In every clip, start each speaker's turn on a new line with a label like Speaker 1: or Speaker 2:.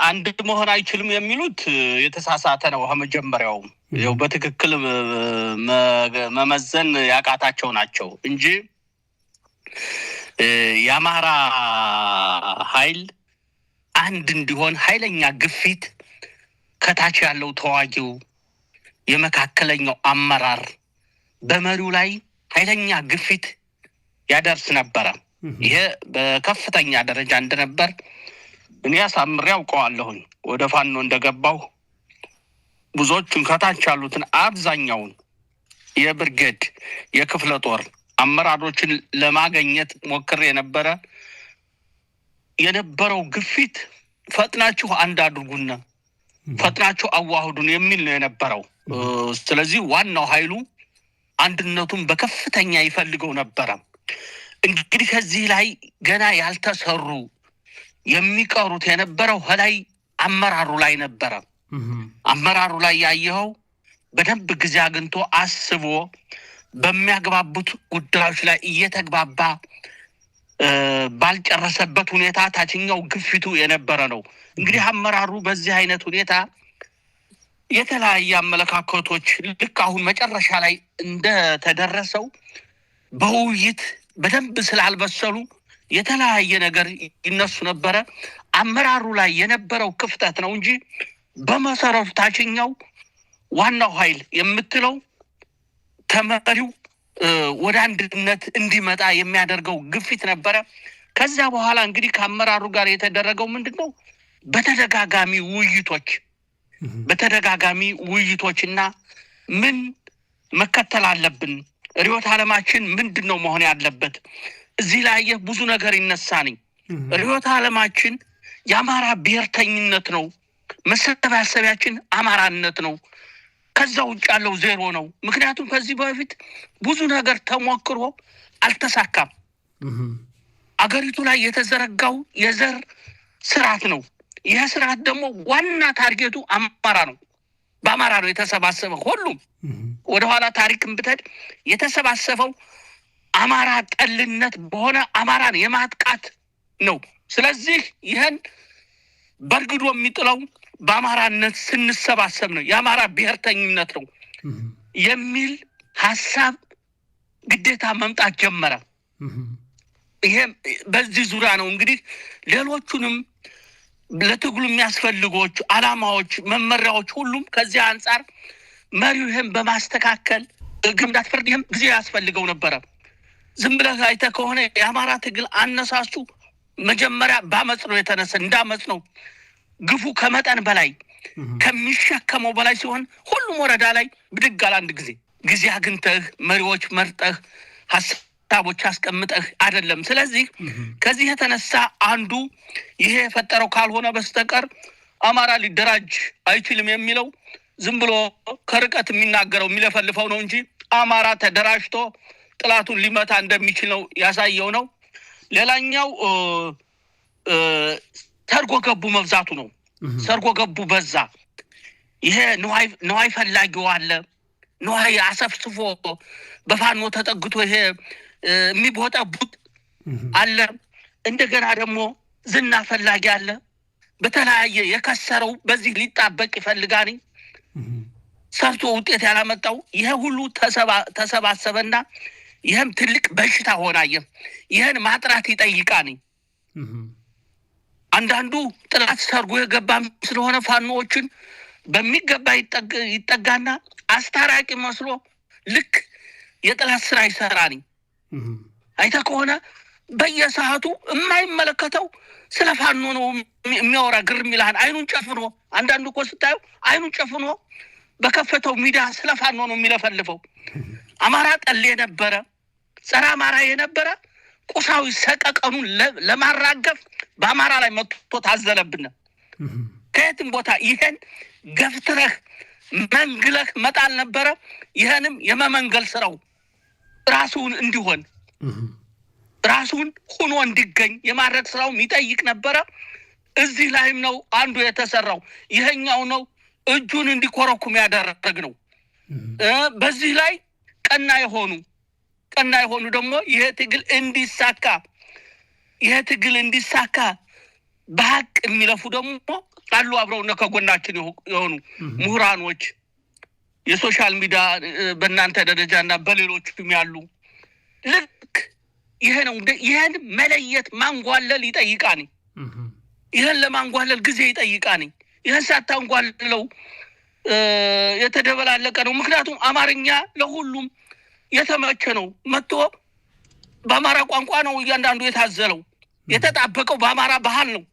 Speaker 1: አንድ መሆን አይችልም የሚሉት የተሳሳተ ነው። ከመጀመሪያው ያው በትክክል መመዘን ያቃታቸው ናቸው እንጂ የአማራ ኃይል አንድ እንዲሆን ኃይለኛ ግፊት ከታች ያለው ተዋጊው የመካከለኛው አመራር በመሪው ላይ ኃይለኛ ግፊት ያደርስ ነበር። ይሄ በከፍተኛ ደረጃ እንደነበር እኔ አሳምሬ አውቀዋለሁኝ። ወደ ፋኖ እንደገባው ብዙዎቹን ከታች ያሉትን አብዛኛውን የብርጌድ የክፍለ ጦር አመራሮችን ለማግኘት ሞክሬ የነበረው ግፊት ፈጥናችሁ አንድ አድርጉና ፈጥናችሁ አዋህዱን የሚል ነው የነበረው። ስለዚህ ዋናው ኃይሉ አንድነቱን በከፍተኛ ይፈልገው ነበር። እንግዲህ ከዚህ ላይ ገና ያልተሰሩ የሚቀሩት የነበረው ላይ አመራሩ ላይ ነበር። አመራሩ ላይ ያየው በደንብ ጊዜ አግኝቶ አስቦ በሚያግባቡት ጉዳዮች ላይ እየተግባባ ባልጨረሰበት ሁኔታ ታችኛው ግፊቱ የነበረ ነው። እንግዲህ አመራሩ በዚህ አይነት ሁኔታ የተለያየ አመለካከቶች ልክ አሁን መጨረሻ ላይ እንደተደረሰው በውይይት በደንብ ስላልበሰሉ የተለያየ ነገር ይነሱ ነበረ። አመራሩ ላይ የነበረው ክፍተት ነው እንጂ በመሰረቱ ታችኛው ዋናው ኃይል የምትለው ተመሪው ወደ አንድነት እንዲመጣ የሚያደርገው ግፊት ነበረ። ከዛ በኋላ እንግዲህ ከአመራሩ ጋር የተደረገው ምንድነው? በተደጋጋሚ ውይይቶችና ምን መከተል አለብን፣ ርዕዮተ ዓለማችን ምንድነው መሆን ያለበት? እዚህ ላይ ብዙ ነገር ይነሳልኝ። ርዕዮተ ዓለማችን የአማራ ብሔርተኝነት ነው። መሰባሰቢያችን አማራነት ነው። ከዛ ውጭ ያለው ዜሮ ነው። ምክንያቱም ከዚህ በፊት ብዙ ነገር ተሞክሮ አልተሳካም። አገሪቱ ላይ የተዘረጋው የዘር ስርዓት ነው። ይህ ስርዓት ደግሞ ዋና ታርጌቱ አማራ ነው። በአማራ ነው የተሰባሰበው። ሁሉም ወደኋላ ታሪክን ብትሄድ የተሰባሰበው አማራ ጠልነት በሆነ አማራን የማጥቃት ነው። ስለዚህ ይህን በርግዶ የሚጥለው በአማራነት ስንሰባሰብ ነው፣ የአማራ ብሔርተኝነት ነው የሚል ሐሳብ ግዴታ መምጣት ጀመረ። ይሄ በዚህ ዙሪያ ነው እንግዲህ ሌሎቹንም ለትግሉ የሚያስፈልጉት ዓላማዎች፣ መመሪያዎች ሁሉም ከዚህ አንፃር መሪው ይሄን በማስተካከል ግምዳት ፍርድም ጊዜ ያስፈልገው ነበር። ዝም ብለህ አይተህ ከሆነ የአማራ ትግል አነሳሱ መጀመሪያ ባመጽ ነው የተነሳ። እንዳመጽ ነው ግፉ ከመጠን በላይ ከሚሸከመው በላይ ሲሆን ሁሉም ወረዳ ላይ ብድግ አለ። አንድ ጊዜ አግኝተህ መሪዎች መርጠህ ሐሳቦች አስቀምጠህ አይደለም። ስለዚህ ከዚህ የተነሳ አንዱ ይሄ የፈጠረው ካልሆነ በስተቀር አማራ ሊደራጅ አይችልም የሚለው ዝም ብሎ ከርቀት የሚናገረው የሚለፈልፈው ነው እንጂ አማራ ተደራጅቶ ጥላቱን ሊመታ እንደሚችል ነው ያሳየው ነው። ሌላኛው ሰርጎ ገቡ መብዛቱ ነው። ሰርጎ ገቡ በዛ። ይሄ ነዋይ ፈላጊው አለ። ነዋይ አሰፍስፎ በፋኖ ተጠግቶ ይሄ የሚቦጠቡጥ አለ። እንደገና ደግሞ ዝና ፈላጊ አለ። በተለያየ የከሰረው በዚህ ሊጣበቅ ይፈልጋል። ሰርቶ ውጤት ያላመጣው ይሄ ሁሉ ተሰባሰበና ይሄም ትልቅ በሽታ ሆናየ። ይሄን ማጥራት ይጠይቃል። አንዳንዱ ጥላት ሰርጎ የገባም ስለሆነ ፋኖዎችን በሚገባ ይጠጋና አስታራቂ መስሎ ልክ የጥላት ስራ ይሰራል። አይተ ከሆነ በየሰዓቱ የማይመለከተው ስለ ፋኖ ነው የሚያወራ። ግርም ይላል። አይኑን ጨፍኖ አንዳንዱ እኮ ስታዩ አይኑን ጨፍኖ በከፈተው ሚዲያ ስለ ፋኖ ነው የሚለፈልፈው። አማራ ጠል የነበረ ጸረ አማራ የነበረ ቁሳዊ ሰቀቀኑን ለማራገፍ በአማራ ላይ መጥቶ ታዘለብን። ከየትም ቦታ ይሄን ገፍትረህ መንግለህ መጣል ነበረ። ይሄንም የመመንገል ስራው ራሱን እንዲሆን ራሱን ሆኖ እንዲገኝ የማድረግ ስራው የሚጠይቅ ነበረ። እዚህ ላይም ነው አንዱ የተሰራው። ይሄኛው ነው እጁን እንዲኮረኩም ያደረግ ነው። በዚህ ላይ ቀና የሆኑ ደግሞ ይሄ ትግል እንዲሳካ በሐቅ የሚለፉ ደግሞ አሉ አብረውና ከጎናችን የሆኑ ምሁራኖች የሶሻል ሚዲያ በእናንተ ደረጃና በሌሎችም ያሉ ልክ ይሄ ነው። ይሄን መለየት ማንጓለል ይጠይቃል። ይሄን ለማንጓለል ጊዜ ይጠይቃል። ይሄን ሳታንጓልለው የተደበላለቀ ነው። ምክንያቱም አማርኛ ለሁሉም የተመቸ ነው። መጥቶ በአማራ ቋንቋ ነው እያንዳንዱ የታዘለው የተጣበቀው በአማራ ባህል ነው።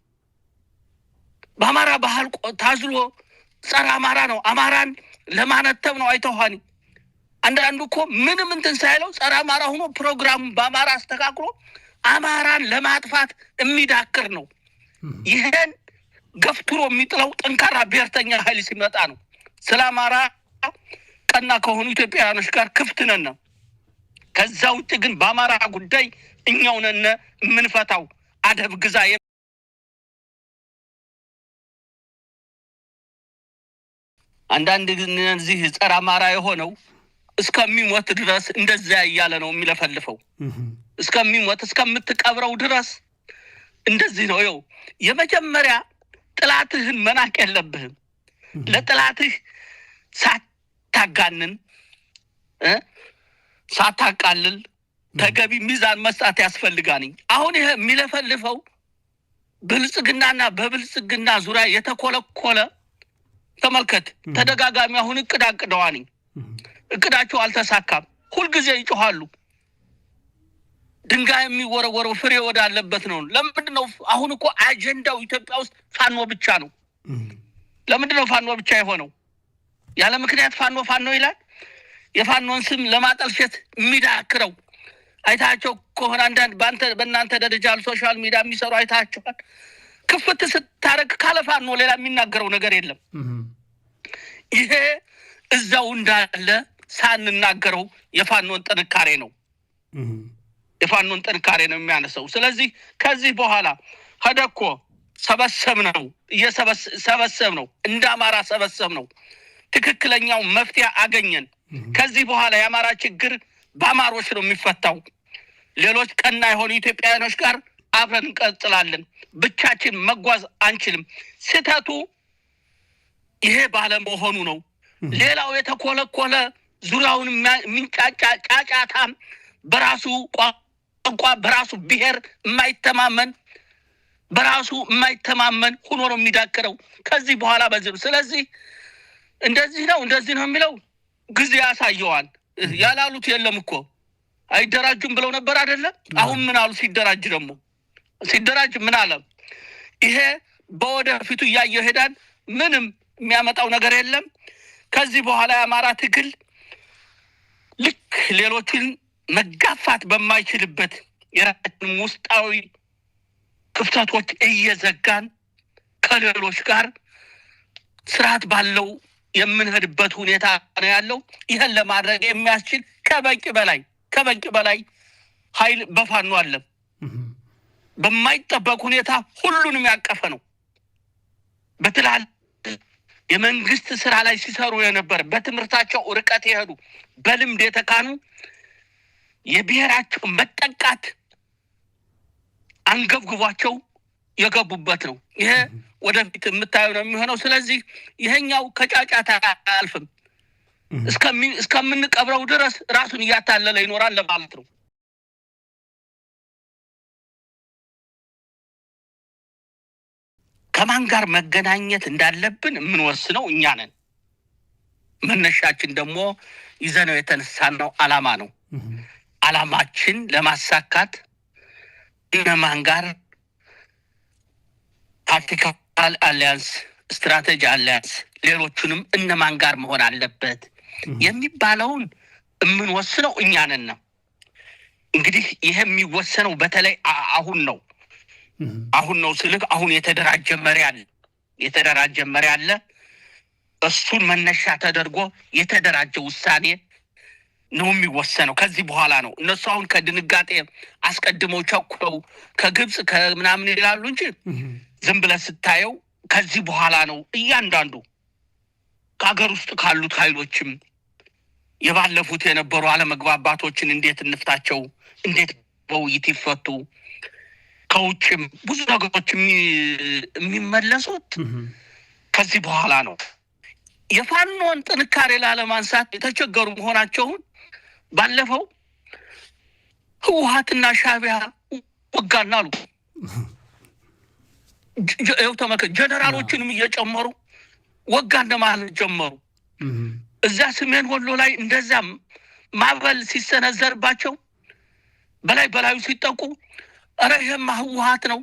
Speaker 1: በአማራ ባህል ታዝሎ ጸረ አማራ ነው። አማራን ለማነተብ ነው። አይተውሃኒ አንዳንዱ እኮ ምንም እንትን ሳይለው ጸረ አማራ ሆኖ ፕሮግራም በአማራ አስተካክሎ አማራን ለማጥፋት የሚዳክር ነው። ይሄን ገፍትሮ የሚጥለው ጠንካራ ብሔርተኛ ኃይል ሲመጣ ነው። ስለ አማራ ቀና ከሆኑ ኢትዮጵያውያኖች ጋር ክፍት ነን። ከዛ ውጭ ግን በአማራ ጉዳይ እኛው ነን የምንፈታው። አደብ ግዛ። አንዳንድ እነዚህ ጸረ አማራ የሆነው እስከሚሞት ድረስ እንደዛ እያለ ነው የሚለፈልፈው። እስከሚሞት እስከምትቀብረው ድረስ እንደዚህ ነው። ይኸው የመጀመሪያ ጥላትህን መናቅ የለብህም። ለጥላትህ ሳታጋንን ሳታቃልል ተገቢ ሚዛን መስጠት ያስፈልጋል። አሁን ይሄ የሚለፈልፈው ብልጽግናና በብልጽግና ዙሪያ የተኮለኮለ ተመልከት። ተደጋጋሚ አሁን እቅድ አቅደዋል። እቅዳቸው አልተሳካም። ሁልጊዜ ይጮሃሉ። ድንጋይ የሚወረወረው ፍሬ ወዳለበት ነው። ለምንድን ነው አሁን እኮ አጀንዳው ኢትዮጵያ ውስጥ ፋኖ ብቻ ነው። ለምንድን ነው ፋኖ ብቻ የሆነው? ያለ ምክንያት ፋኖ ይላል። የፋኖን ስም ለማጠልሸት የሚዳክረው አይታቸው ከሆነ አንዳንድ በእናንተ ደረጃ ሶሻል ሚዲያ የሚሰሩ አይታቸዋል። ክፍት ስታረግ ካለ ፋኖ ሌላ የሚናገረው ነገር የለም። ይሄ እዛው እንዳለ ሳንናገረው የፋኖን ጥንካሬ ነው። የፋኖን ጥንካሬ ነው የሚያነሳው። ስለዚህ ከዚህ በኋላ ሄደኮ ሰበሰብ ነው እንደ አማራ ሰበሰብ ነው። ትክክለኛው መፍትሄ አገኘን። ከዚህ በኋላ የአማራ ችግር በአማሮች ነው የሚፈታው። ሌሎች ቀና የሆኑ ኢትዮጵያውያኖች ጋር አብረን እንቀጥላለን። ብቻችን መጓዝ አንችልም። ስህተቱ ይሄ ባለመሆኑ ነው። ሌላው የተኮለኮለ ዙሪያውን የሚንጫጫ ጫጫታም በራሱ ቋንቋ በራሱ ብሔር የማይተማመን ሆኖ ነው የሚዳክረው። ከዚህ በኋላ በዚህ ስለዚህ እንደዚህ ነው የሚለው ጊዜ ያሳየዋል። ያላሉት የለም እኮ አይደራጁም ብለው ነበር አይደለም? አሁን ምን አሉ? ሲደራጅ ምን አለ? ይሄ በወደፊቱ እያየው ሄዳል። ምንም የሚያመጣው ነገር የለም። ከዚህ በኋላ የአማራ ትግል ልክ ሌሎችን መጋፋት በማይችልበት የራሳችንን ውስጣዊ ክፍተቶች እየዘጋን ከሌሎች ጋር ስርዓት ባለው የምንሄድበት ሁኔታ ነው ያለው። ይሄን ለማድረግ የሚያስችል ከበቂ በላይ ኃይል በፋኖ አለ። በማይጠበቅ ሁኔታ ሁሉንም ያቀፈ ነው። በትላል የመንግስት ስራ ላይ ሲሰሩ የነበር በትምህርታቸው ርቀት የሄዱ በልምድ የተካኑ የብሔራቸው መጠቃት አንገብግቧቸው የገቡበት ነው። ይሄ ወደፊት የምታየው ነው የሚሆነው። ስለዚህ ይሄኛው ከጫጫታ አያልፍም። እስከምንቀብረው ድረስ ራሱን እያታለለ ይኖራል ለማለት ነው። ከማን ጋር መገናኘት እንዳለብን የምንወስነው እኛ ነን። መነሻችን ደግሞ ይዘነው የተነሳነው ዓላማ ነው። ዓላማችን ለማሳካት እነማን ጋር ታክቲካል አሊያንስ፣ ስትራቴጂ አሊያንስ፣ ሌሎቹንም እነማን ጋር መሆን አለበት የሚባለውን የምንወስነው እኛ ነን ነው። እንግዲህ ይሄ የሚወሰነው በተለይ አሁን ነው ስልክ አሁን የተደራጀ መሪ አለ። እሱን መነሻ ተደርጎ የተደራጀ ውሳኔ ነው የሚወሰነው። ከዚህ በኋላ ነው እነሱ አሁን ከድንጋጤ አስቀድመው ቸኩለው ከግብጽ ከምናምን ይላሉ እንጂ ዝም ብለህ ስታየው ከዚህ በኋላ ነው እያንዳንዱ ከሀገር ውስጥ ካሉት ኃይሎችም የባለፉት የነበሩ አለመግባባቶችን እንዴት እንፍታቸው፣ እንዴት በውይይት ይፈቱ፣ ከውጭም ብዙ ነገሮች የሚመለሱት ከዚህ በኋላ ነው። የፋኖን ጥንካሬ ላለማንሳት የተቸገሩ መሆናቸውን ባለፈው ህወሓትና ሻዕቢያ ወጋና አሉ። ጀነራሎችንም እየጨመሩ ወጋና ማለት ጀመሩ። እዛ ሰሜን ወሎ ላይ እንደዛ ማበል ሲሰነዘርባቸው በላዩ ሲጠቁ አረ ይሄማ ህወሓት ነው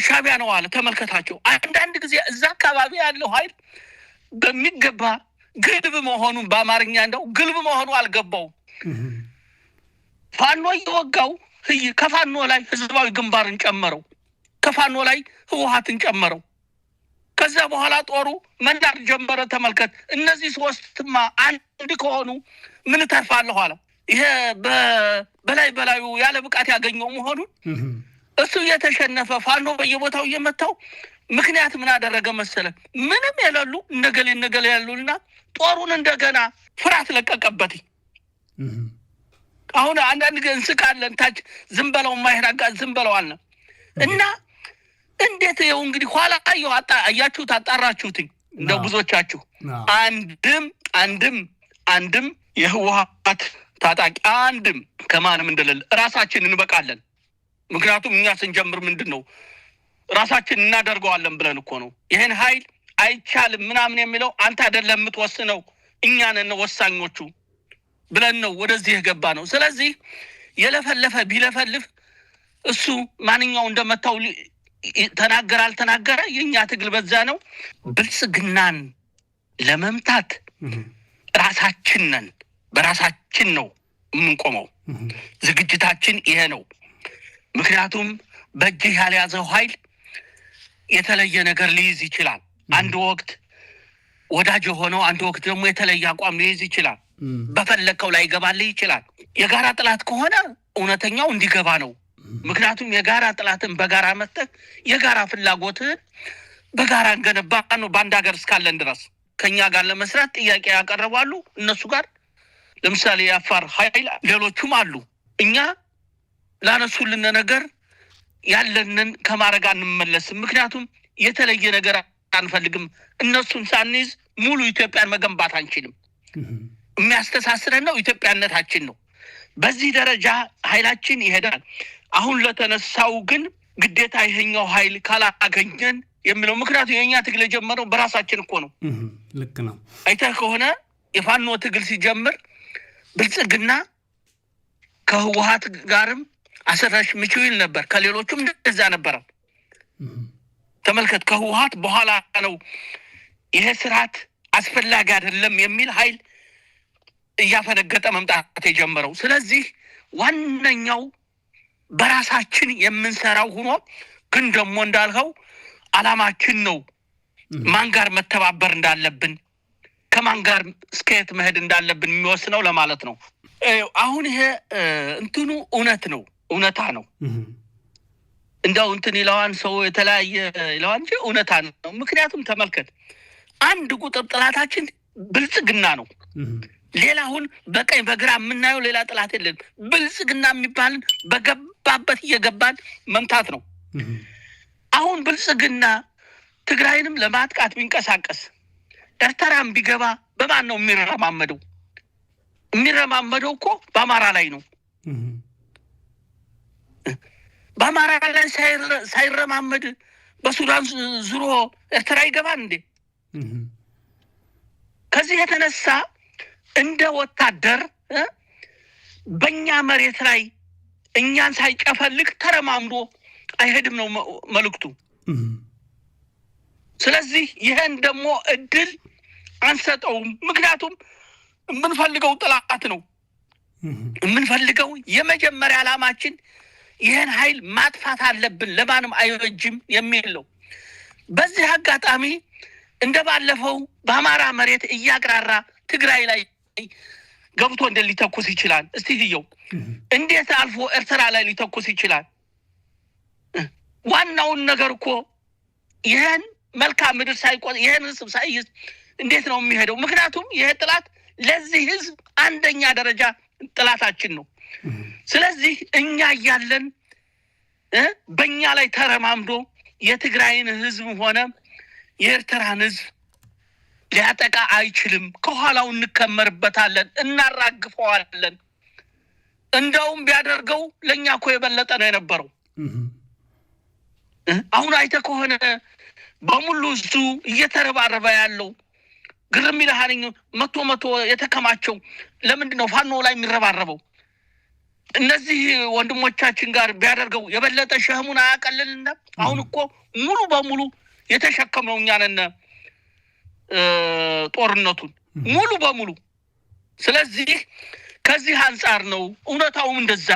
Speaker 1: ሻዕቢያ ነው አለ። ተመልከታቸው። አንዳንድ ጊዜ እዛ አካባቢ ያለው ኃይል በሚገባ ግልብ መሆኑን በአማርኛ እንደው ግልብ መሆኑ አልገባው። ፋኖ እየወጋው ከፋኖ ላይ ህዝባዊ ግንባርን ጨመረው፣ ከፋኖ ላይ ህወሓትን ጨመረው። ከዛ በኋላ ጦሩ መንዳር ጀመረ። ተመልከት። እነዚህ ሶስትማ አንድ ከሆኑ ምን ተርፋለሁ አለ። ይሄ በላዩ ያለ ብቃት ያገኘው መሆኑን እሱ እየተሸነፈ ፋኖ በየቦታው እየመታው ምክንያት ምን አደረገ መሰለ? ምንም የሌሉ ነገሌ ያሉና ጦሩን እንደገና ፍርሃት ለቀቀበት። አሁን አንዳንድ እንስቃለን ታች ዝም በለው ማይራጋ ዝም በለው አለ እና እንዴት ይኸው እንግዲህ ኋላ አያችሁት አጣራችሁት እንደ ብዙዎቻችሁ አንድም የህወሓት ታጣቂ አንድም ከማንም እንደሌለ ራሳችን እንበቃለን። ምክንያቱም እኛ ስንጀምር ምንድነው ራሳችን እናደርገዋለን ብለን እኮ ነው። ይሄን ኃይል አይቻልም ምናምን የሚለው አንተ አይደለም የምትወስነው እኛ ነን ወሳኞቹ ብለን ነው ወደዚህ የገባ ነው። ስለዚህ የለፈለፈ ቢለፈልፍ እሱ ማንኛው እንደመታው ተናገረ አልተናገረ የኛ ትግል በዛ ነው። ብልጽግናን ለመምታት ራሳችን ነን፣ በራሳችን ነው የምንቆመው። ዝግጅታችን ይሄ ነው። ምክንያቱም በእጅህ ያልያዘው ኃይል የተለየ ነገር ሊይዝ ይችላል። አንድ ወቅት ወዳጅ ሆነው አንድ ወቅት ደግሞ የተለየ አቋም ሊይዝ ይችላል። በፈለከው ላይ ይገባልህ ይችላል። የጋራ ጥላት ከሆነ እውነተኛው እንዲገባ ነው። ምክንያቱም የጋራ ጥላትን በጋራ መተክ የጋራ ፍላጎትን በጋራ እንገነባ ነው። በአንድ ሀገር እስካለን ድረስ ከኛ ጋር ለመስራት ጥያቄ ያቀርባሉ። እነሱ ጋር ለምሳሌ የአፋር ኃይል ሌሎቹም አሉ። እኛ ላነሱልን ነገር ያለንን ከማረጋ እንመለስም። ምክንያቱም የተለየ ነገር አንፈልግም። እነሱን ሳንይዝ ሙሉ ኢትዮጵያን መገንባት አንችልም። የሚያስተሳስረን ነው ኢትዮጵያነታችን ነው። በዚህ ደረጃ ኃይላችን ይሄዳል። አሁን ለተነሳው ግን ግዴታ ይሄኛው ኃይል ካላገኘን የሚለው ምክንያቱም የኛ ትግል የጀመረው በራሳችን እኮ ነው።
Speaker 2: ልክ ነው።
Speaker 1: አይተህ ከሆነ የፋኖ ትግል ሲጀምር ብልጽግና ከህወሓት ጋርም አሰራሽ ምቹይል ነበር፣ ከሌሎቹም እንደዛ ነበር። ተመልከት። ከህወሓት በኋላ ነው ይሄ ስርዓት አስፈላጊ አይደለም የሚል ኃይል እያፈነገጠ መምጣት የጀመረው። ስለዚህ ዋነኛው በራሳችን የምንሰራው ሆኖ ግን ደግሞ እንዳልኸው አላማችን ነው ማን ጋር መተባበር እንዳለብን ከማን ጋር እስከየት መሄድ እንዳለብን የሚወስነው ለማለት ነው። አሁን ይሄ እንትኑ እውነታ ነው። እንደው እንትን ይለዋን ሰው የተለያየ ይለዋን እንጂ እውነታ ነው። ምክንያቱም ተመልከት፣ አንድ ቁጥር ጥላታችን ብልጽግና ነው። ሌላ አሁን በቀኝ በግራ የምናየው ሌላ ጥላት የለም። ብልጽግና የሚባልን በገባበት እየገባን መምታት ነው። አሁን ብልጽግና ትግራይንም ለማጥቃት ቢንቀሳቀስ ኤርትራም ቢገባ በማን ነው የሚረማመደው? የሚረማመደው እኮ በአማራ ላይ ነው። በአማራ ላይ ሳይረማመድ በሱዳን ዙሮ ኤርትራ ይገባል እንዴ? ከዚህ የተነሳ እንደ ወታደር በእኛ መሬት ላይ እኛን ሳይጨፈልቅ ተረማምዶ አይሄድም ነው መልእክቱ። ስለዚህ ይሄን ደግሞ እድል አንሰጠውም። ምክንያቱም የምንፈልገው ጥላት ነው። የምንፈልገው የመጀመሪያ ዓላማችን ይሄን ኃይል ማጥፋት አለብን፣ ለማንም አይበጅም የሚል ነው። በዚህ አጋጣሚ እንደባለፈው በአማራ መሬት እያግራራ ትግራይ ላይ ገብቶ ሊተኩስ ይችላል። እስቲ ይየው እንዴት አልፎ ኤርትራ ላይ ሊተኩስ ይችላል? ዋናውን ነገር እኮ ይሄን መልካም ምድር ሳይቆጥ ይሄን ህዝብ ሳይይዝ እንዴት ነው የሚሄደው? ምክንያቱም ይሄ ጥላት ለዚህ ህዝብ አንደኛ ደረጃ ጥላታችን ነው። ስለዚህ እኛ ያለን በእኛ ላይ ተረማምዶ የትግራይን ህዝብ ሆነ የኤርትራን ህዝብ ሊያጠቃ አይችልም። ከኋላው እንከመርበታለን፣ እናራግፈዋለን። እንደውም ቢያደርገው ለኛ እኮ የበለጠ ነው የነበረው። አሁን አይተህ ከሆነ በሙሉ እሱ እየተረባረበ ያለው ግርም ይልሃል። መቶ የተከማቸው ለምንድን ነው ፋኖ ላይ የሚረባረበው? እነዚህ ወንድሞቻችን ጋር ቢያደርገው የበለጠ ሸህሙን አያቀልልና። አሁን እኮ ሙሉ በሙሉ የተሸከመው እኛ ነን ጦርነቱን ሙሉ በሙሉ። ስለዚህ ከዚህ አንጻር ነው እውነታውም እንደዛ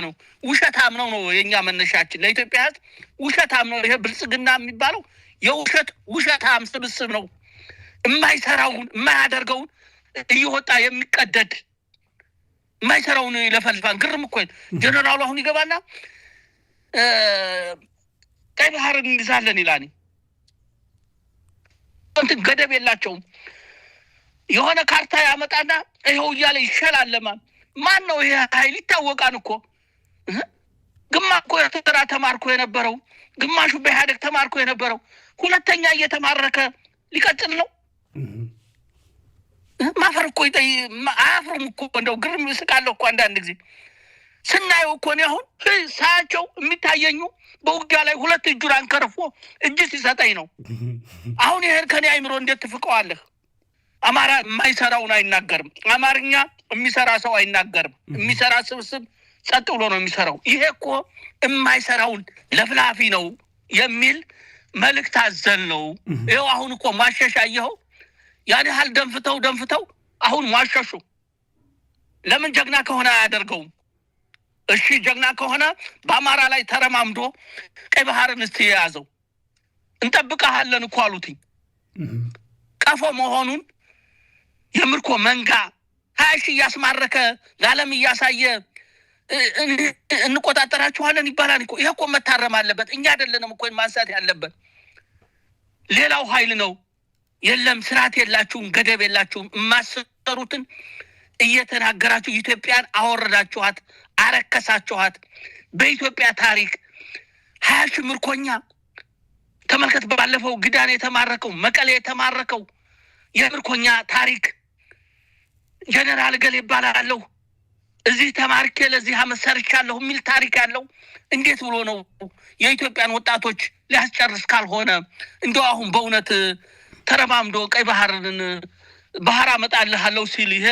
Speaker 1: ነው። ውሸታም ነው የኛ መነሻችን። ለኢትዮጵያ ህዝብ ውሸታም ነው። ይሄ ብልጽግና የሚባለው ውሸታም ስብስብ ነው። የማይሰራውን የማያደርገውን እየወጣ የሚቀደድ የማይሰራውን ይለፈልፋል። ግርም እኮ ጀነራሉ አሁን ይገባና ቀይ ባህርን እንይዛለን ይላል። እንትን ገደብ የላቸውም። የሆነ ካርታ ያመጣና ይኸው እያለ ይሸላለማል። ማን ነው ይሄ ኃይል? ይታወቃል እኮ። ግማሽ እኮ ኤርትራ ተማርኮ የነበረው፣ ግማሹ በኢህአዴግ ተማርኮ የነበረው ሁለተኛ እየተማረከ ሊቀጥል ነው። ማፈር እኮ አያፍሩም እኮ። እንደው ግርም ይስቃለሁ እኮ አንዳንድ ጊዜ ስናየው እኮ ነው። አሁን ሳያቸው የሚታየኙ በውጊያ ላይ ሁለት እጁን አንከርፎ እጅ ሲሰጠኝ ነው። አሁን ይሄን ከኔ አይምሮ እንዴት ትፍቀዋለህ? አማራ የማይሰራውን አይናገርም። አማርኛ የሚሰራ ሰው አይናገርም። የሚሰራ ስብስብ ጸጥ ብሎ ነው የሚሰራው። ይሄ እኮ የማይሰራውን ለፍላፊ ነው የሚል መልእክት አዘል ነው። ይኸው አሁን እኮ ማሸሻየው ያን ያህል ደንፍተው አሁን ማሸሹ። ለምን ጀግና ከሆነ አያደርገውም? እሺ ጀግና ከሆነ በአማራ ላይ ተረማምዶ ቀይ ባህርን እስቲ የያዘው እንጠብቀሃለን እኮ አሉትኝ። ቀፎ መሆኑን የምርኮ መንጋ 20 ሺህ እያስማረከ ለዓለም እያሳየ እንቆጣጠራችኋለን ይባላል እኮ። ይሄ እኮ መታረም አለበት። እኛ አይደለንም እኮ ማንሳት ያለበት፣ ሌላው ኃይል ነው። የለም ስርዓት የላችሁም፣ ገደብ የላችሁም። የማሰሩትን እየተናገራችሁ ኢትዮጵያን አወረዳችኋት፣ አረከሳችኋት። በኢትዮጵያ ታሪክ 20 ሺህ ምርኮኛ ተመልከት። ባለፈው ግዳን የተማረከው መቀሌ የተማረከው የምርኮኛ ታሪክ ጀነራል ገሌ ይባላለሁ እዚህ ተማርኬ ለዚህ አመት ሰርቻለሁ የሚል ታሪክ ያለው እንዴት ብሎ ነው የኢትዮጵያን ወጣቶች ሊያስጨርስ? ካልሆነ እንደው አሁን በእውነት ተረማምዶ ቀይ ባህር አመጣልሃለሁ ሲል ይሄ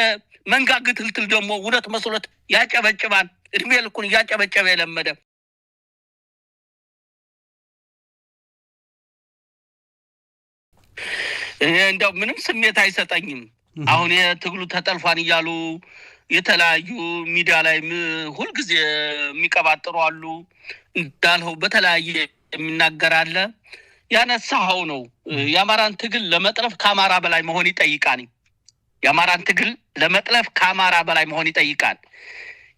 Speaker 1: መንጋ ግትልትል ደግሞ እውነት መስሎት ያጨበጭባል። እድሜ ልኩን እያጨበጨበ የለመደ እንደው ምንም ስሜት አይሰጠኝም። አሁን የትግሉ ተጠልፏን እያሉ የተለያዩ ሚዲያ ላይ ሁልጊዜ የሚቀባጥሩ አሉ። እንዳልኸው በተለያየ የሚናገራለ ያነሳኸው ነው። የአማራን ትግል ለመጥለፍ ከአማራ በላይ መሆን ይጠይቃል። የአማራን ትግል ለመጥለፍ ከአማራ በላይ መሆን ይጠይቃል።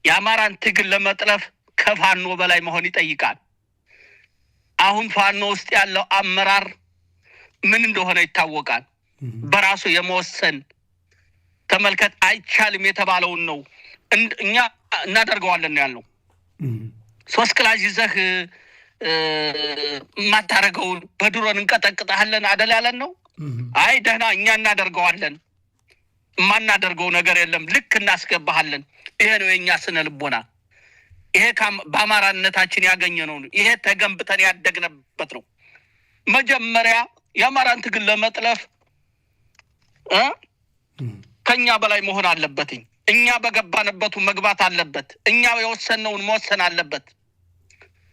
Speaker 1: የአማራን ትግል ለመጥለፍ ከፋኖ በላይ መሆን ይጠይቃል። አሁን ፋኖ ውስጥ ያለው አመራር ምን እንደሆነ ይታወቃል። በራሱ የመወሰን ተመልከት። አይቻልም የተባለውን ነው እኛ እናደርገዋለን ነው ያለው። 3 ክላሽ ይዘህ ማታረገውን በድሮን እንቀጠቅጣለን አደል ያለን ነው። አይ ደህና እኛ እናደርገዋለን፣ ማናደርገው ነገር የለም፣ ልክ እናስገባሃለን። ይሄ ነው የኛ ስነ ልቦና። ይሄ በአማራነታችን ያገኘነው ነው። ይሄ ተገንብተን ያደግነበት ነው። መጀመሪያ የአማራን ትግል ለመጥለፍ ከኛ በላይ መሆን አለበት። እኛ በገባንበቱ መግባት አለበት። እኛ የወሰነውን መወሰን አለበት።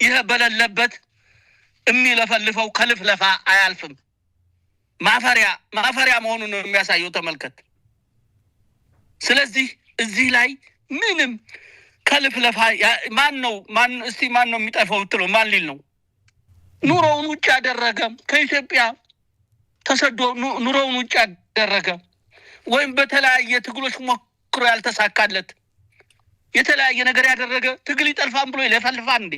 Speaker 1: ይሄ በሌለበት የሚለፈልፈው ከልፍለፋ አያልፍም። ማፈሪያ መሆኑን ነው የሚያሳየው። ተመልከት። ስለዚህ እዚህ ላይ ምንም ከልፍለፋ ማን ነው የሚጠፋው ብትለው ማን ሊል ነው? ኑሮውን ውጭ ያደረገ ከኢትዮጵያ ተሰዶ ኑሮውን ውጭ ያደረገ ወይም በተለያየ ትግሎች ሞክሮ ያልተሳካለት የተለያየ ነገር ያደረገ ትግል ይጠልፋን ብሎ ይለፈልፋል እንዴ?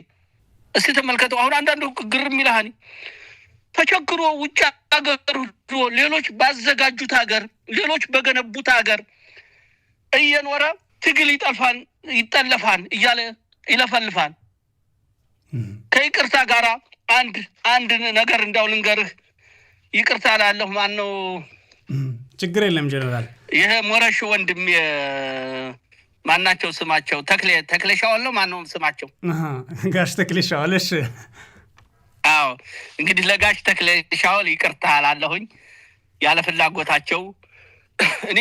Speaker 1: እስቲ ተመልከተው። አሁን አንዳንዱ ግርም ይልሃል። ተቸግሮ ውጭ ሀገር ሌሎች ባዘጋጁት ሀገር ሌሎች በገነቡት ሀገር እየኖረ ትግል ይጠልፋን እያለ ይለፈልፋል። ከይቅርታ ጋራ አንድ ነገር እንዳው ልንገርህ ይቅርታ ላለሁ ማን ነው
Speaker 2: ችግር የለም ጀነራል
Speaker 1: ይሄ ሞረሽ ወንድም ማናቸው ስማቸው ተክሌ ሻውል ነው ማን ነው ስማቸው
Speaker 2: ጋሽ ተክሌ ሻውል እሺ
Speaker 1: አዎ እንግዲህ ለጋሽ ተክሌ ሻውል ይቅርታ ላለሁኝ ያለ ፍላጎታቸው እኔ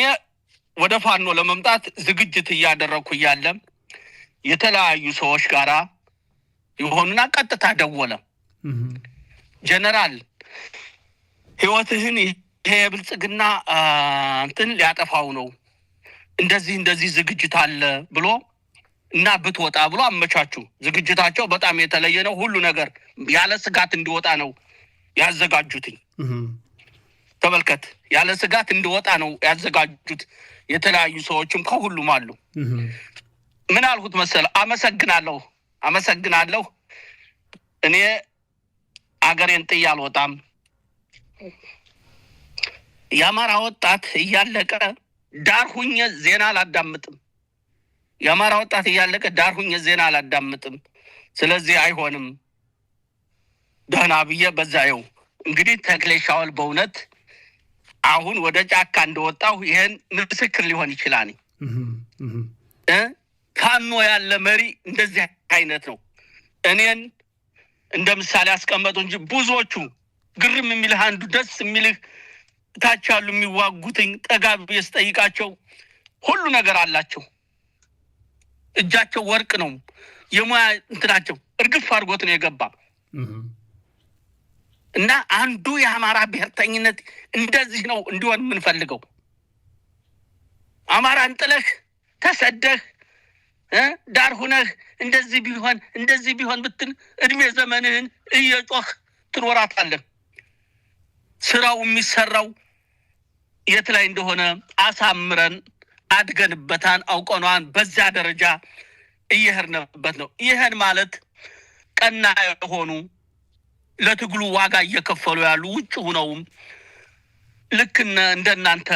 Speaker 1: ወደ ፋኖ ለመምጣት ዝግጅት እያደረኩ ያለ የተለያዩ ሰዎች ጋራ ይሆንና ቀጥታ ደወለ ጀነራል ህይወትህን ይሄ ብልጽግና እንትን ሊያጠፋው ነው እንደዚህ ዝግጅት አለ ብሎ እና ብትወጣ ብሎ አመቻቹ ዝግጅታቸው በጣም የተለየ ነው ሁሉ ነገር ያለ ስጋት እንዲወጣ ነው ያዘጋጁትኝ ተመልከት ያለ ስጋት እንዲወጣ ነው ያዘጋጁት የተለያዩ ሰዎችም ከሁሉም አሉ ምን አልኩት መሰለ አመሰግናለሁ እኔ አገሬን ጥዬ አልወጣም የአማራ ወጣት እያለቀ ዳር ሁኜ ዜና አላዳምጥም የአማራ ወጣት እያለቀ ዳር ሁኜ ዜና አላዳምጥም ስለዚህ አይሆንም ደህና ብዬ በዛየው እንግዲህ ተክሌ ሻውል በእውነት አሁን ወደ ጫካ እንደወጣው ይሄን ምስክር ሊሆን ይችላል ፋኖ ያለ መሪ እንደዚህ አይነት ነው እኔን እንደምሳሌ አስቀመጡ እንጂ ብዙዎቹ ግርም የሚልህ አንዱ ደስ የሚልህ ታች ያሉ የሚዋጉትኝ ጠጋብ ያስጠይቃቸው ሁሉ ነገር አላቸው እጃቸው ወርቅ ነው የሙያ እንትናቸው እርግፍ አድርጎት ነው የገባ እና አንዱ የአማራ ብሔርተኝነት እንደዚህ ነው እንዲሆን የምንፈልገው አማራን ጥለህ ተሰደህ ዳር ሁነህ እንደዚህ ቢሆን ብትን እድሜ ዘመንህን እየጮህ ትኖራታለህ ስራው የሚሰራው የት ላይ እንደሆነ አሳምረን አድገንበታን አውቀናን በዛ ደረጃ እየሄድንበት ነው ይሄን ማለት ቀና የሆኑ ለትግሉ ዋጋ እየከፈሉ ያሉ ውጭ ሆነውም ልክና እንደናንተ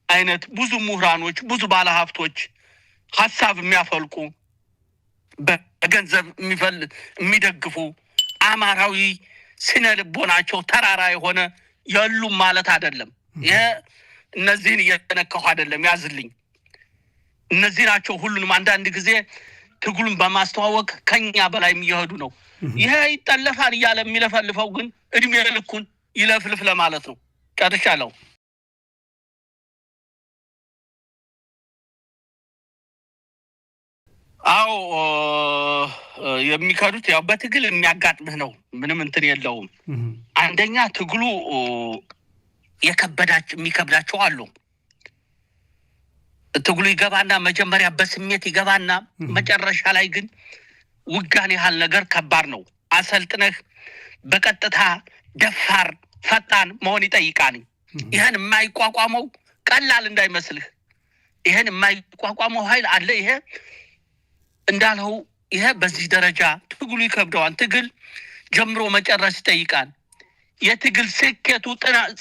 Speaker 1: አይነት ብዙ ምሁራኖች ብዙ ባለሀብቶች ሐሳብ የሚያፈልቁ በገንዘብ የሚደግፉ አማራዊ ስነ ልቦናቸው ተራራ የሆነ ያሉ ማለት አይደለም እነዚህን እየተነካሁ አይደለም ያዝልኝ እነዚህ ናቸው ሁሉንም አንዳንድ ጊዜ ትግሉን በማስተዋወቅ ከኛ በላይ የሚያሄዱ ነው ይሄ ይጠለፋል ይያለ የሚለፈልፈው ግን እድሜ ልኩን ይለፍልፍ ለማለት ነው ጨርሻለሁ አው የሚከዱት ያው በትግል የሚያጋጥምህ ነው ምንም እንትን የለውም አንደኛ ትግሉ የሚከብዳቸው አሉ ትግሉ ይገባና መጀመሪያ በስሜት ይገባና መጨረሻ ላይ ግን ውጋን ያህል ነገር ከባድ ነው አሰልጥነህ በቀጥታ ደፋር ፈጣን መሆን ይጠይቃል ይሄን የማይቋቋመው ቀላል እንዳይመስልህ ይሄን የማይቋቋመው ኃይል አለ ይሄ እንዳለው ይሄ በዚህ ደረጃ ትግሉ ይከብደዋል ትግል ጀምሮ መጨረስ ይጠይቃል የትግል ስኬቱ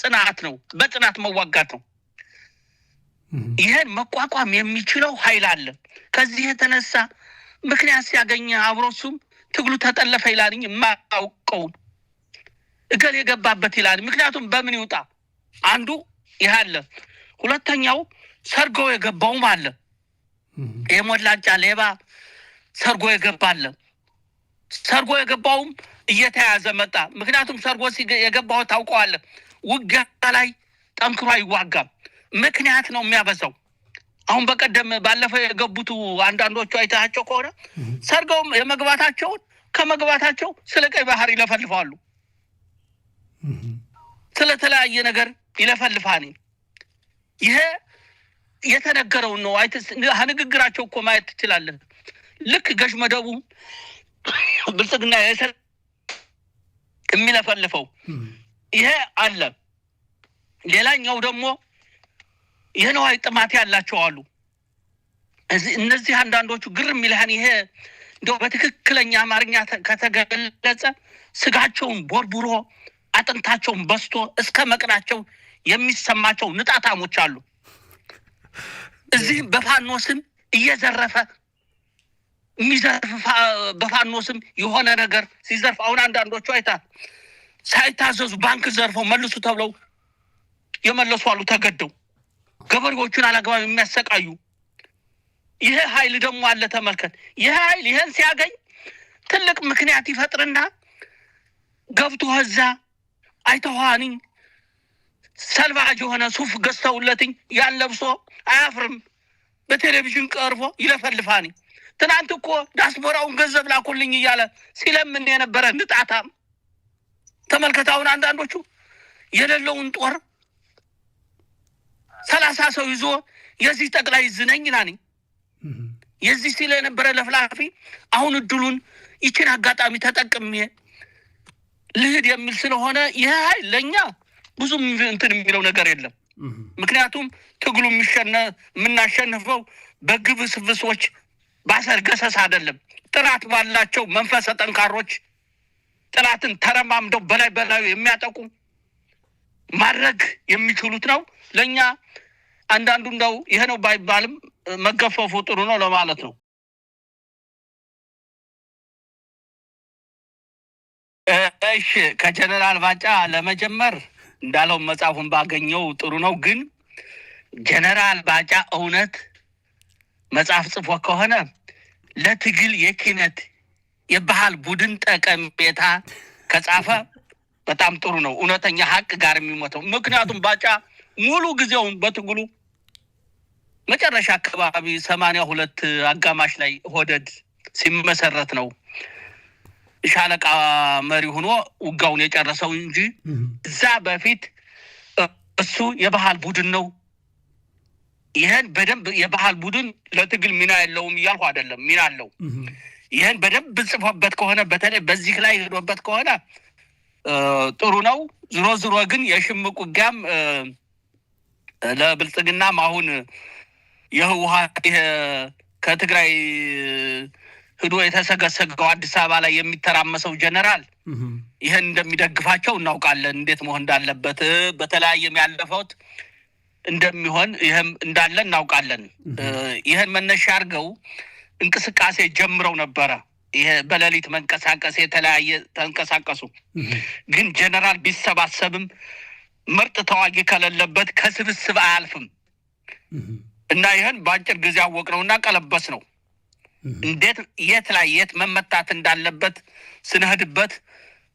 Speaker 1: ጽናት ነው በጽናት መዋጋት ነው ይሄን መቋቋም የሚችለው ኃይል አለ ከዚህ የተነሳ ምክንያት ሲያገኝ አብሮሱም ትግሉ ተጠለፈ ይላልኝ ማውቀው እገል የገባበት ይላል ምክንያቱም በምን ይውጣ አንዱ ይያለ ሁለተኛው ሰርጎ የገባውም አለ የሞላጫ ሌባ ሰርጎ የገባውም እየተያዘ መጣ ምክንያቱም ሰርጎ የገባው ታውቀዋል ውጊያ ላይ ጠንክሮ አይዋጋም ምክንያት ነው የሚያበዛው አሁን በቀደም ባለፈው የገቡት አንዳንዶቹ አይታቸው ከሆነ ሰርገውም የመግባታቸው ከመግባታቸው ስለ ቀይ ባህር ይለፈልፋሉ ስለተለያየ ነገር ይለፈልፋኒ ይሄ የተነገረው ነው አይተስ ንግግራቸው እኮ ማየት ትችላለህ ልክ ገሽ መደቡ ብልጽግና የሰር የሚለፈልፈው ይሄ አለ ሌላኛው ደግሞ የነዋይ ጥማት ያላቸው አሉ እነዚህ አንዳንዶቹ ግርም ይልሃን ይሄ እንደው በትክክለኛ አማርኛ ከተገለጸ ስጋቸውን ቦርቡሮ አጥንታቸውን በስቶ እስከ መቅናቸው የሚሰማቸው ንጣታሞች አሉ እዚህ በፋኖስም እየዘረፈ የሚዘርፍ በፋኖስም የሆነ ነገር ሲዘርፍ አሁን አንዳንዶቹ አይታ ሳይታዘዙ ባንክ ዘርፈው መልሱ ተብለው የመለሱ አሉ ተገደው ገበሬዎቹን አላግባብ የሚያሰቃዩ ይሄ ኃይል ደግሞ አለ ተመልከት ይሄ ኃይል ይሄን ሲያገኝ ትልቅ ምክንያት ይፈጥርና ገብቶ ህዛ አይተዋኒ ሰልቫጅ ሆነ ሱፍ ገዝተውለትኝ ያን ለብሶ አያፍርም በቴሌቪዥን ቀርቦ ይለፈልፋኒ ትናንት እኮ ዳስፖራውን ገንዘብ ላኩልኝ እያለ ሲለምን የነበረ ንጣታም ተመልከታውን አንዳንዶቹ የሌለውን ጦር 30 ሰው ይዞ የዚህ ጠቅላይ ዝነኝ ናኒ የዚህ ሲለ የነበረ ለፍላፊ አሁን እድሉን ይችን አጋጣሚ ተጠቅሜ ልሂድ የሚል ስለሆነ ይሄ ኃይል ለኛ ብዙም እንትን የሚለው ነገር የለም ምክንያቱም ትግሉ የምናሸንፈው በግብ ስብሶች ባሰር ገሰስ አይደለም ጥራት ባላቸው መንፈሰ ጠንካሮች ጥላትን ተረማምደው በላይ የሚያጠቁ ማድረግ የሚችሉት ነው ለኛ አንዳንዱ እንደው ይሄ ነው ባይባልም መገፈፉ ጥሩ ነው ለማለት ነው እሺ ከጀነራል ባጫ ለመጀመር እንዳለው መጻፉን ባገኘው ጥሩ ነው ግን ጀነራል ባጫ እውነት መጻፍ ጽፎ ከሆነ ለትግል የኪነት የባህል ቡድን ጠቀሜታ ከጻፈ በጣም ጥሩ ነው እውነተኛ ሀቅ ጋር የሚሞተው ምክንያቱም ባጫ ሙሉ ጊዜውን በትግሉ መጨረሻ አካባቢ 82 አጋማሽ ላይ ሆደድ ሲመሰረት ነው ሻለቃ መሪ ሆኖ ውጋውን የጨረሰው እንጂ እዛ በፊት እሱ የባህል ቡድን ነው ይሄን በደንብ የባህል ቡድን ለትግል ሚና ያለውም ይያልሁ አይደለም ሚና አለው ይሄን በደንብ ጽፎበት ከሆነ በተለይ በዚህ ላይ ሄዶበት ከሆነ ጥሩ ነው ዝሮ ግን የሽምቅ ውጊያም ለብልጽግና አሁን የህወሓት ከትግራይ ሄዶ የተሰገሰገው አዲስ አበባ ላይ የሚተራመሰው ጀነራል ይሄን እንደሚደግፋቸው እናውቃለን እንዴት መሆን እንዳለበት በተለያየም ያለፈውት እንደሚሆን ይሄም እንዳለ እናውቃለን ይሄን መነሻ አድርገው እንቅስቃሴ ጀምረው ነበር ይሄ በሌሊት መንቀሳቀስ የተለያየ ተንቀሳቀሱ ግን ጀነራል ቢሰባሰብም ምርጥ ተዋጊ ከሌለበት ከስብስብ አያልፍም እና ይሄን ባጭር ጊዜ አወቅነውና ቀለበስ ነው እንዴት የት መመታት እንዳለበት ስነህድበት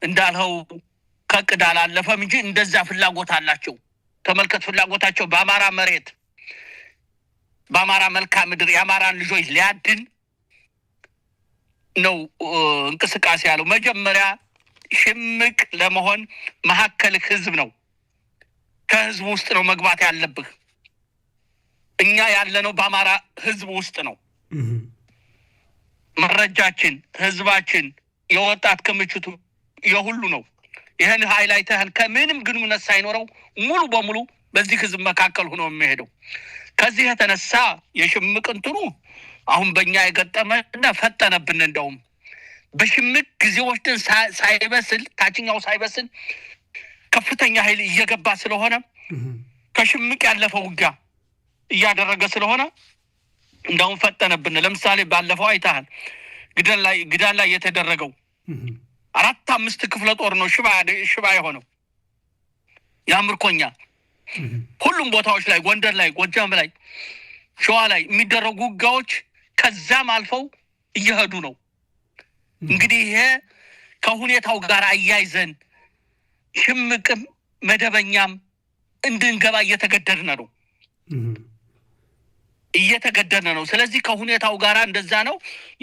Speaker 1: እንዳልኸው ከቅዳል አለፈም እንጂ እንደዛ ፍላጎት አላቸው ተመልከት ፍላጎታቸው በአማራ መሬት በአማራ መልካ ምድር የአማራን ልጆች ሊያድን ነው እንቅስቃሴ ያለው መጀመሪያ ሽምቅ ለመሆን መሐከል ህዝብ ነው ከህዝብ ውስጥ ነው መግባት ያለብህ እኛ ያለነው በአማራ ህዝብ ውስጥ ነው መረጃችን ህዝባችን የወጣት ክምችቱ የሁሉ ነው ይሄን ሃይላይተን ከምንም ግንኙነት ሳይኖረው ሙሉ በሙሉ በዚህ ህዝብ መካከል ሆኖ የሚሄደው ከዚህ የተነሳ የሽምቅ እንትኑ አሁን በእኛ የገጠመና ፈጠነብን እንደውም በሽምቅ ጊዜዎችን ሳይበስል ታችኛው ሳይበስል ከፍተኛ ኃይል እየገባ ስለሆነ ከሽምቅ ያለፈው ውጊያ እያደረገ ስለሆነ እንደውም ፈጠነብን ለምሳሌ ባለፈው አይታል ግዳን ላይ የተደረገው 4-5 ክፍለ ጦር ነው ሽባ የሆነው ያምርኮኛ ሁሉም ቦታዎች ላይ ጎንደር ላይ ጎጃም ላይ ሸዋ ላይ የሚደረጉ ውጊያዎች ከዛም አልፈው እየሄዱ ነው እንግዲህ ይሄ ከሁኔታው ጋር አያይዘን ሽምቅም መደበኛም እንድንገባ እየተገደድን ነው ስለዚህ ከሁኔታው ጋር እንደዛ ነው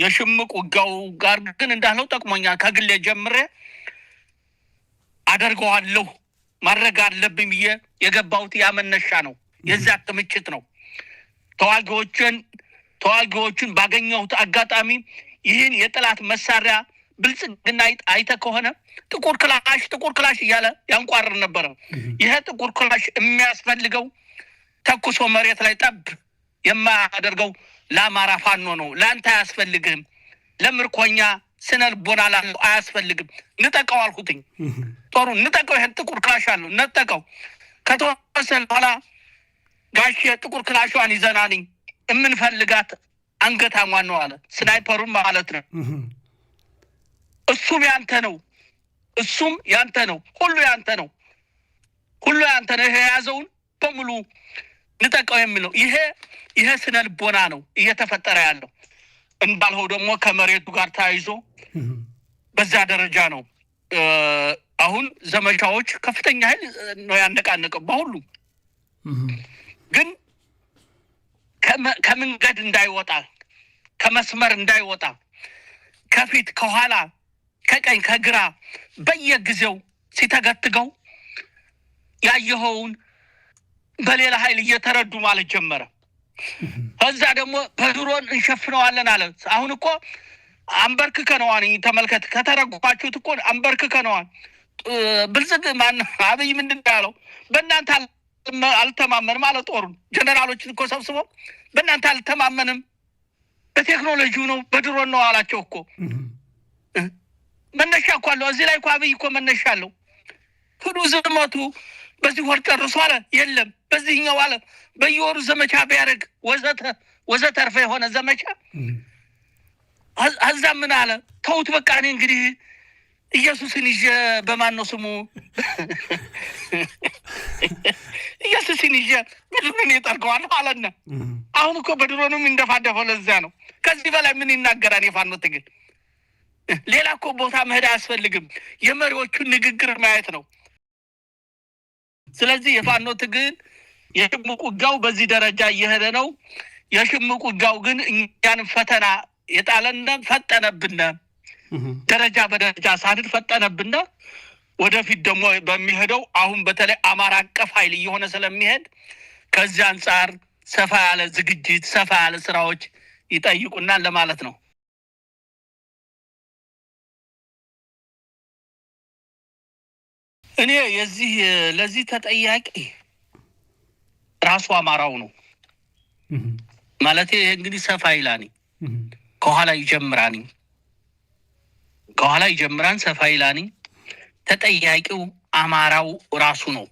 Speaker 1: የሽምቅ ውጊያው ጋር ግን እንዳለው ጠቅሞኛል ከግሌ ጀምሬ አደርገዋለሁ ማድረግ አለብኝ ብዬ የገባሁት ያመነሻ ነው የዛ ክምችት ነው ተዋጊዎችን ባገኘሁት አጋጣሚ ይህን የጥላት መሳሪያ ብልጽግና አይተ ከሆነ ጥቁር ክላሽ እያለ ያንቋርር ነበር ይሄ ጥቁር ክላሽ የሚያስፈልገው ተኩሶ መሬት ላይ ጠብ የማያደርገው ለአማራ ፋኖ ነው ላንተ አያስፈልግም ለምርኮኛ ስነልቦና ላለው አያስፈልግም ንጠቀው አልኩትኝ ጦሩ ንጠቀው ይሄን ጥቁር ክላሽ አለው ንጠቀው ከተወሰነ በኋላ ጋሽ ጥቁር ክላሿን ይዘናኒ እምንፈልጋት አንገታሟን ነው አለ። ስናይፐሩን ማለት ነው። እሱም ያንተ ነው፣ እሱም ያንተ ነው፣ ሁሉ ያንተ ነው፣ ሁሉ ያንተ ነው። ይሄ የያዘውን በሙሉ ንጠቀው የሚለው ይሄ ስነ ልቦና ነው እየተፈጠረ ያለው። እንዳልኸው ደግሞ ከመሬቱ ጋር ተያይዞ በዛ ደረጃ ነው። አሁን ዘመቻዎች ከፍተኛ ኃይል ነው ያነቃነቀው በሁሉ ግን ከመንገድ እንዳይወጣ ከመስመር እንዳይወጣ ከፊት ከኋላ ከቀኝ ከግራ በየጊዜው ሲተገትገው ያየኸውን በሌላ ኃይል እየተረዱ ማለት ጀመረ። ከዛ ደግሞ በድሮን እንሸፍነዋለን አለ። አሁን እኮ አንበርክከነዋል። ተመልከት፣ ከተረጓችሁት እኮ አንበርክከነዋል። ብልጽግ ማን አብይ ምንድን ያለው? በእናንተ አልተማመንም አለ። ጦሩን ጀነራሎችን እኮ ሰብስበው በእናንተ አልተማመንም፣ በቴክኖሎጂው ነው በድሮን ነው አላቸው እኮ። መነሻ እኮ አለው እዚህ ላይ እኮ አብይ እኮ መነሻ አለው። ሁሉ ዝመቱ በዚህ ወር ጨርሶ አለ። የለም በዚህኛው አለ በየወሩ ዘመቻ ቢያደርግ ወዘተርፈ የሆነ ዘመቻ አዛ ምን አለ? ተውት በቃ እኔ እንግዲህ ኢየሱስን ይዤ በማን ነው ስሙ ኢየሱስን ይዤ ምድሩን ይጠርገዋል አለና አሁን እኮ በድሮኑም እንደፋደፈው ለዚያ ነው። ከዚህ በላይ ምን ይናገራል የፋኖ ትግል? ሌላ እኮ ቦታ መሄድ አያስፈልግም። የመሪዎቹን ንግግር ማየት ነው። ስለዚህ የፋኖ ትግል የሽምቅ ውጊያው በዚህ ደረጃ እየሄደ ነው። የሽምቅ ውጊያው ግን እኛን ፈተና የጣለና ፈጠነብን፣ ደረጃ በደረጃ ሳንድ ፈጠነብን። ወደፊት ደግሞ በሚሄደው አሁን በተለይ አማራ አቀፍ ኃይል እየሆነ ስለሚሄድ ከዚህ አንጻር ሰፋ ያለ ዝግጅት ሰፋ ያለ ስራዎች ይጠይቁናል ለማለት ነው። እኔ ለዚህ ተጠያቂ ራሱ አማራው ነው ማለት እንግዲህ ሰፋ ይላኒ ከኋላ ይጀምራን ሰፋ ይላኒ ተጠያቂው አማራው ራሱ ነው።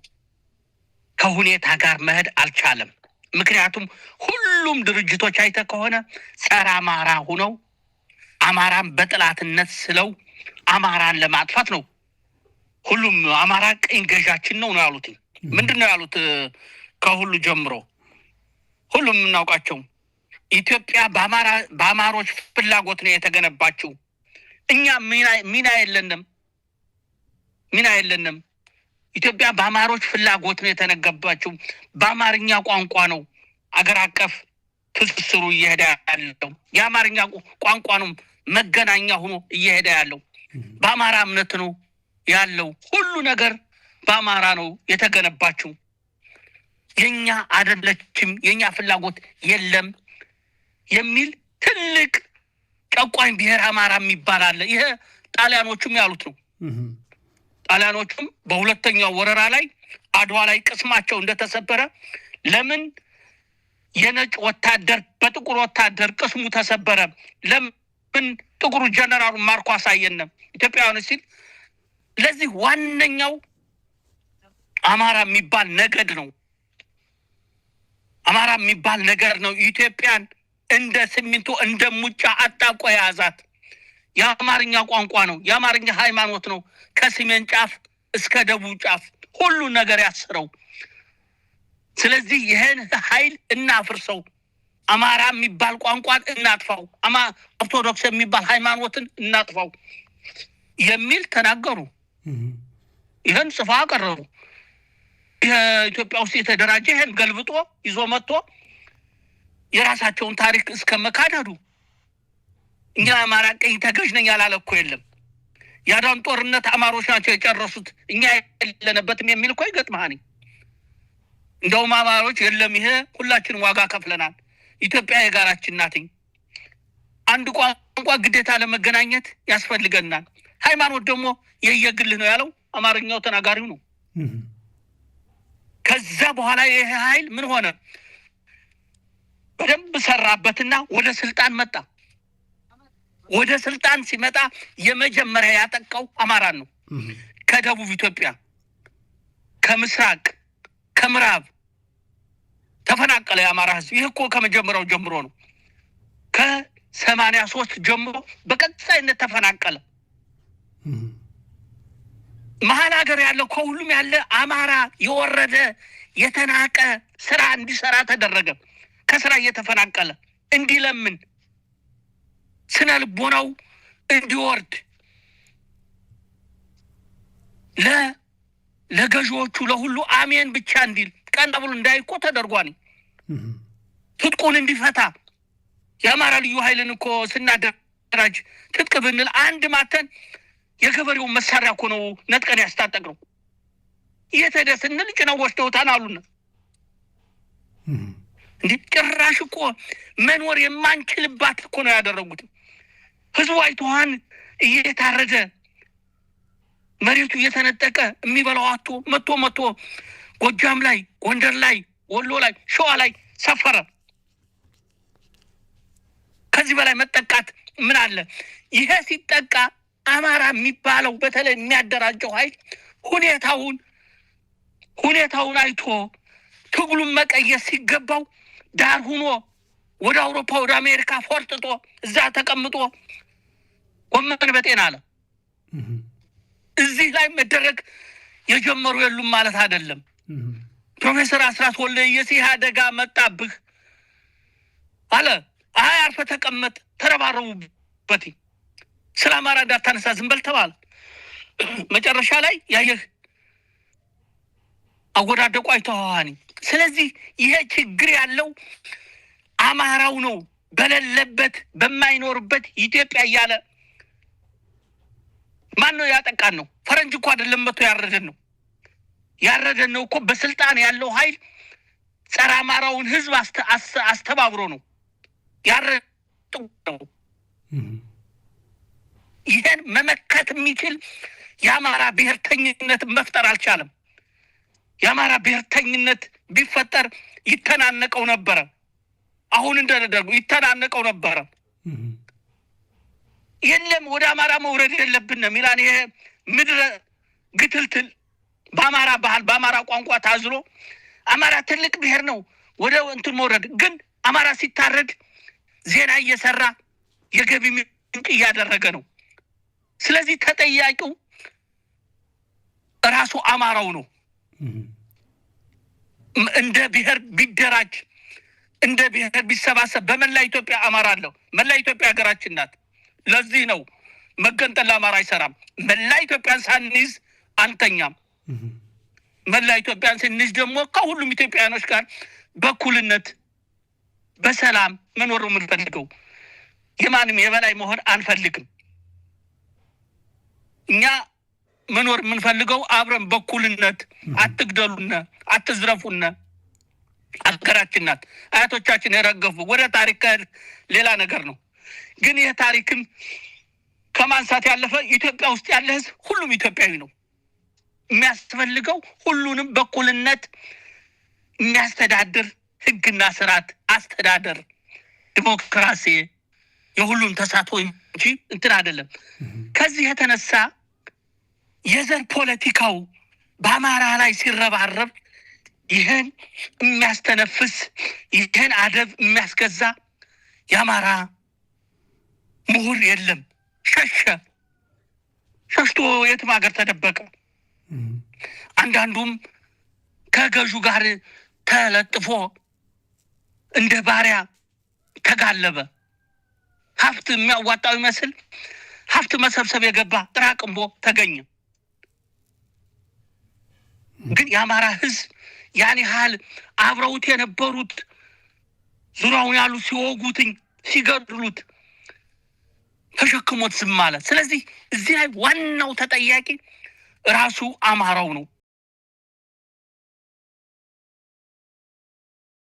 Speaker 1: ከሁኔታ ጋር መሄድ አልቻለም። ምክንያቱም ሁሉም ድርጅቶች አይተ ከሆነ ጸረ አማራ ሆነው አማራን በጥላትነት ስለው አማራን ለማጥፋት ነው። ሁሉም አማራ ቀኝ ገዣችን ነው ያሉት። ምንድነው ያሉት? ከሁሉ ጀምሮ ሁሉም እናውቃቸው ኢትዮጵያ በአማሮች ፍላጎት ነው የተገነባችው። እኛ ሚና የለንም። ኢትዮጵያ በአማሮች ፍላጎት ነው የተነገባችው። በአማርኛ ቋንቋ ነው አገር አቀፍ ትስስሩ እየሄደ ያለው። የአማርኛ ቋንቋ ነው መገናኛ ሆኖ እየሄደ ያለው። በአማራ እምነት ነው ያለው። ሁሉ ነገር በአማራ ነው የተገነባችው። የኛ አይደለችም፣ የኛ ፍላጎት የለም የሚል ትልቅ ጨቋኝ ብሔር አማራ የሚባል አለ። ይሄ ጣሊያኖቹም ያሉት ነው። ጣሊያኖቹም በሁለተኛው ወረራ ላይ አድዋ ላይ ቅስማቸው እንደተሰበረ ለምን የነጭ ወታደር በጥቁር ወታደር ቅስሙ ተሰበረ? ለምን ጥቁሩ ጀነራሉ ማርኮ አሳየነ ኢትዮጵያውያን ሲል ለዚህ ዋነኛው አማራ የሚባል ነገድ ነው። አማራ የሚባል ነገር ነው ኢትዮጵያን እንደ ሲሚንቶ እንደ ሙጫ አጣቆ ያዛት። የአማርኛ ቋንቋ ነው፣ የአማርኛ ሃይማኖት ነው። ከሰሜን ጫፍ እስከ ደቡብ ጫፍ ሁሉ ነገር ያስረው። ስለዚህ ይሄን ኃይል እናፍርሰው፣ አማራ የሚባል ቋንቋን እናጥፋው፣ ኦርቶዶክስ የሚባል ሃይማኖትን እናጥፋው የሚል ተናገሩ። ይሄን ጽፋ አቀረቡ። የኢትዮጵያ ውስጥ የተደራጀ ይሄን ገልብጦ ይዞ መጥቶ የራሳቸውን ታሪክ እስከ መካደዱ እኛ አማራ ቀኝ ተገዥ ነኝ ያላለ እኮ የለም። ያዳን ጦርነት አማሮች ናቸው የጨረሱት እኛ የለንበትም የሚል እኮ ይገጥማል። እንደውም አማሮች የለም ይሄ ሁላችንም ዋጋ ከፍለናል፣ ኢትዮጵያ የጋራችን ናት፣ አንድ ቋንቋ ግዴታ ለመገናኘት ያስፈልገናል፣ ሃይማኖት ደግሞ የየግል ነው ያለው አማርኛው ተናጋሪው ነው። ከዛ በኋላ ይሄ ኃይል ምን ሆነ? በደንብ ሰራበትና ወደ ስልጣን መጣ። ወደ ስልጣን ሲመጣ የመጀመሪያ ያጠቃው አማራን ነው። ከደቡብ ኢትዮጵያ፣ ከምስራቅ፣ ከምዕራብ ተፈናቀለ የአማራ ህዝብ። ይህ እኮ ከመጀመሪያው ጀምሮ ነው። ከ83 ጀምሮ በቀጣይነት ተፈናቀለ። መሀል ሀገር ያለው ከሁሉም ያለ አማራ የወረደ የተናቀ ስራ እንዲሰራ ተደረገ። ከስራ እየተፈናቀለ እንዲለምን ስነ ልቦናው እንዲወርድ ለገዢዎቹ ለሁሉ አሜን ብቻ እንዲል ቀና ብሎ እንዳይቆ ተደርጓል። ትጥቁን እንዲፈታ የአማራ ልዩ ኃይልን እኮ ስናደራጅ ትጥቅ ብንል አንድ ማተን የገበሬውን መሳሪያ እኮ ነው ነጥቀን ያስታጠቅነው። እየተደ ስንል ጭነው ወስደውታን አሉን። እንዴ ጭራሽ እኮ መኖር የማንችልባት እኮ ነው ያደረጉት። ህዝቡ አይተዋን እየታረደ መሬቱ እየተነጠቀ የሚበላው አጥቶ መቶ ጎጃም ላይ፣ ጎንደር ላይ፣ ወሎ ላይ፣ ሸዋ ላይ ሰፈረ። ከዚህ በላይ መጠቃት ምን አለ? ይሄ ሲጠቃ አማራ የሚባለው በተለይ የሚያደራጀው ኃይል ሁኔታውን አይቶ ትግሉን መቀየስ ሲገባው ዳር ሆኖ ወደ አውሮፓ ወደ አሜሪካ ፎርጥጦ እዛ ተቀምጦ ጎመን በጤና አለ። እዚህ ላይ መደረግ የጀመሩ የሉም ማለት አይደለም። ፕሮፌሰር አስራት ወልደየስ ይህ አደጋ መጣብህ አለ። አርፈ ተቀመጥ፣ ተረባረቡበት፣ ስለ አማራ እንዳታነሳ ዝም በል ተባለ። መጨረሻ ላይ ያየህ አወዳደቁ አይተዋኒ። ስለዚህ ይሄ ችግር ያለው አማራው ነው። በሌለበት በማይኖርበት ኢትዮጵያ እያለ ማን ነው ያጠቃን? ነው ፈረንጅ እኮ አይደለም መቶ ያረደን ነው እኮ በስልጣን ያለው ኃይል ጸረ አማራውን ህዝብ አስተባብሮ ነው ያረደው። ይሄን መመከት የሚችል የአማራ ብሔርተኝነት መፍጠር አልቻለም። የአማራ ብሔርተኝነት ቢፈጠር ይተናነቀው ነበረ። አሁን እንደደረጉ ይተናነቀው ነበረ። የለም ወደ አማራ መውረድ የለብንም ይላል። ይሄ ምድረ ግትልትል በአማራ ባህል በአማራ ቋንቋ ታዝሎ አማራ ትልቅ ብሔር ነው ወደ እንትን መውረድ። ግን አማራ ሲታረድ ዜና እየሰራ የገቢ ምንጭ እያደረገ ነው። ስለዚህ ተጠያቂው ራሱ አማራው ነው። እንደ ብሔር ቢደራጅ እንደ ብሔር ቢሰባሰብ በመላ ኢትዮጵያ አማራ አለው። መላ ኢትዮጵያ ሀገራችን ናት። ለዚህ ነው መገንጠል ለአማራ አይሰራም። መላ ኢትዮጵያን ሳንይዝ አንተኛም። መላ ኢትዮጵያን ስንይዝ ደግሞ ከሁሉም ኢትዮጵያኖች ጋር በኩልነት በሰላም መኖር ነው የምንፈልገው። የማንም የበላይ መሆን አንፈልግም። እኛ መኖር የምንፈልገው አብረን በኩልነት፣ አትግደሉነ፣ አትዝረፉነ። አገራችን ናት። አያቶቻችን የረገፉ ወደ ታሪክ ሌላ ነገር ነው። ግን ይህ ታሪክን ከማንሳት ያለፈ ኢትዮጵያ ውስጥ ያለ ህዝብ ሁሉም ኢትዮጵያዊ ነው። የሚያስፈልገው ሁሉንም በኩልነት የሚያስተዳድር ህግና ስርዓት አስተዳደር፣ ዲሞክራሲ፣ የሁሉም ተሳትፎ እንጂ እንትን አይደለም። ከዚህ የተነሳ የዘር ፖለቲካው በአማራ ላይ ሲረባረብ ይህን የሚያስተነፍስ ይህን አደብ የሚያስገዛ የአማራ ምሁር የለም። ሸሽቶ የትም ሀገር ተደበቀ። አንዳንዱም ከገዡ ጋር ተለጥፎ እንደ ባሪያ ተጋለበ። ሀብት የሚያዋጣው ይመስል ሀብት መሰብሰብ የገባ ጥራቅምቦ ተገኘ። ግን የአማራ ህዝብ ያን ያህል አብረውት የነበሩት ዙሪያውን ያሉ ሲወጉትኝ ሲገድሉት ተሸክሞት ዝም ማለት። ስለዚህ እዚህ ላይ ዋናው ተጠያቂ ራሱ አማራው ነው።